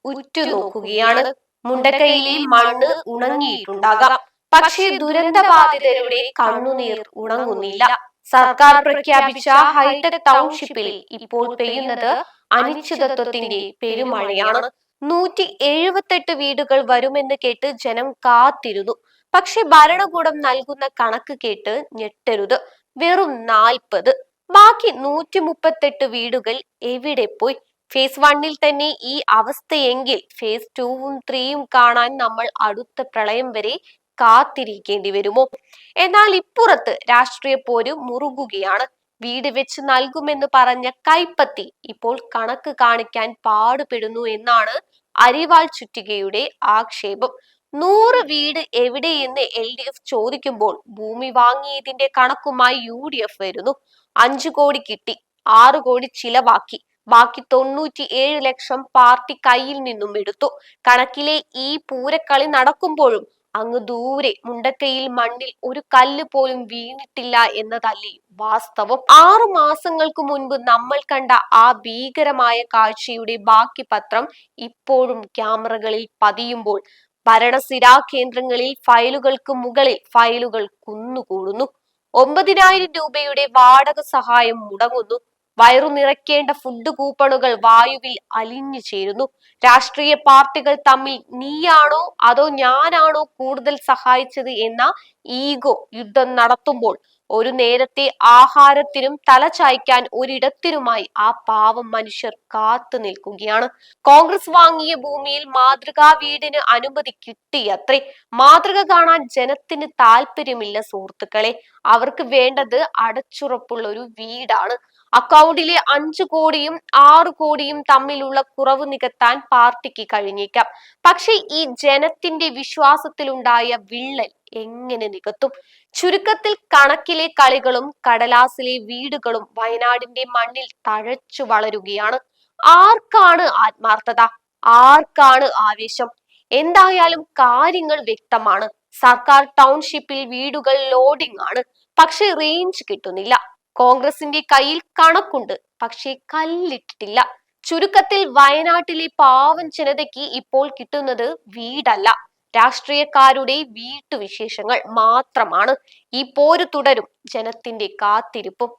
ഉറ്റുനോക്കുകയാണ്. മുണ്ടക്കയിലെ മണ്ണ് ഉണങ്ങിയിട്ടുണ്ടാകാം, പക്ഷേ ദുരന്തബാധിതരുടെ കണ്ണുനീർ ഉണങ്ങുന്നില്ല. സർക്കാർ പ്രഖ്യാപിച്ച ഹൈടെക് ടൗൺഷിപ്പിൽ ഇപ്പോൾ പെയ്യുന്നത് അനിശ്ചിതത്വത്തിന്റെ പെരുമഴയാണ്. 178 വീടുകൾ വരുമെന്ന് കേട്ട് ജനം കാത്തിരുന്നു. പക്ഷെ ഭരണകൂടം നൽകുന്ന കണക്ക് കേട്ട് ഞെട്ടരുത്, വെറും 40. ബാക്കി 138 വീടുകൾ എവിടെ പോയി? ഫേസ് 1 തന്നെ ഈ അവസ്ഥയെങ്കിൽ ഫേസ് 2ഉം 3ഉം കാണാൻ നമ്മൾ അടുത്ത പ്രളയം വരെ കാത്തിരിക്കേണ്ടി വരുമോ? എന്നാൽ ഇപ്പുറത്ത് രാഷ്ട്രീയ പോര് മുറുകുകയാണ്. വീട് വെച്ച് നൽകുമെന്ന് പറഞ്ഞ കൈപ്പത്തി ഇപ്പോൾ കണക്ക് കാണിക്കാൻ പാടുപെടുന്നു എന്നാണ് അരിവാൾ ചുറ്റികയുടെ ആക്ഷേപം. 100 വീട് എവിടെയെന്ന് LDF ചോദിക്കുമ്പോൾ ഭൂമി വാങ്ങിയതിന്റെ കണക്കുമായി UDF വരുന്നു. 5 കോടി കിട്ടി, 6 കോടി ചിലവാക്കി, ബാക്കി 97 ലക്ഷം പാർട്ടി കയ്യിൽ നിന്നും എടുത്തു. കണക്കിലെ ഈ പൂരക്കളി നടക്കുമ്പോഴും അങ്ങ് ദൂരെ മുണ്ടക്കയിൽ മണ്ണിൽ ഒരു കല്ല് പോലും വീണിട്ടില്ല എന്നതല്ലേ വാസ്തവം? 6 മാസങ്ങൾക്ക് മുൻപ് നമ്മൾ കണ്ട ആ ഭീകരമായ കാഴ്ചയുടെ ബാക്കി പത്രം ഇപ്പോഴും ക്യാമറകളിൽ പതിയുമ്പോൾ ഭരണസിരാ കേന്ദ്രങ്ങളിൽ ഫയലുകൾക്ക് മുകളിൽ ഫയലുകൾ കുന്നുകൂടുന്നു. 9,000 രൂപയുടെ വാടക സഹായം മുടങ്ങുന്നു. വയറു നിറയ്ക്കേണ്ട ഫുഡ് കൂപ്പണുകൾ വായുവിൽ അലിഞ്ഞു ചേരുന്നു. രാഷ്ട്രീയ പാർട്ടികൾ തമ്മിൽ നീയാണോ അതോ ഞാനാണോ കൂടുതൽ സഹായിച്ചത് എന്ന ഈഗോ യുദ്ധം നടത്തുമ്പോൾ ഒരു നേരത്തെ ആഹാരത്തിനും തലചായ്ക്കാൻ ഒരിടത്തിനുമായി ആ പാവം മനുഷ്യർ കാത്തു നിൽക്കുകയാണ്. കോൺഗ്രസ് വാങ്ങിയ ഭൂമിയിൽ മാതൃകാ വീടിന് അനുമതി കിട്ടിയത്രേ. മാതൃക കാണാൻ ജനത്തിന് താല്പര്യമില്ല സുഹൃത്തുക്കളെ. അവർക്ക് വേണ്ടത് അടച്ചുറപ്പുള്ള ഒരു വീടാണ്. അക്കൗണ്ടിലെ 5 കോടിയും 6 കോടിയും തമ്മിലുള്ള കുറവ് നികത്താൻ പാർട്ടിക്ക് കഴിഞ്ഞേക്കാം. പക്ഷെ ഈ ജനത്തിന്റെ വിശ്വാസത്തിലുണ്ടായ വിള്ളൽ എങ്ങനെ നികത്തും? ചുരുക്കത്തിൽ കണക്കിലെ കളികളും കടലാസിലെ വീടുകളും വയനാടിന്റെ മണ്ണിൽ തഴച്ചു വളരുകയാണ്. ആർക്കാണ് ആത്മാർത്ഥത? ആർക്കാണ് ആവേശം? എന്തായാലും കാര്യങ്ങൾ വ്യക്തമാണ്. സർക്കാർ ടൗൺഷിപ്പിൽ വീടുകൾ ലോഡിംഗ് ആണ്, പക്ഷെ റേഞ്ച് കിട്ടുന്നില്ല. കോൺഗ്രസിന്റെ കയ്യിൽ കണക്കുണ്ട്, പക്ഷെ കല്ലിട്ടിട്ടില്ല. ചുരുക്കത്തിൽ വയനാട്ടിലെ പാവം ജനതയ്ക്ക് ഇപ്പോൾ കിട്ടുന്നത് വീടല്ല, രാഷ്ട്രീയക്കാരുടെ വീട്ടുവിശേഷങ്ങൾ മാത്രമാണ്. ഈ പോര് തുടരും, ജനത്തിന്റെ കാത്തിരിപ്പും.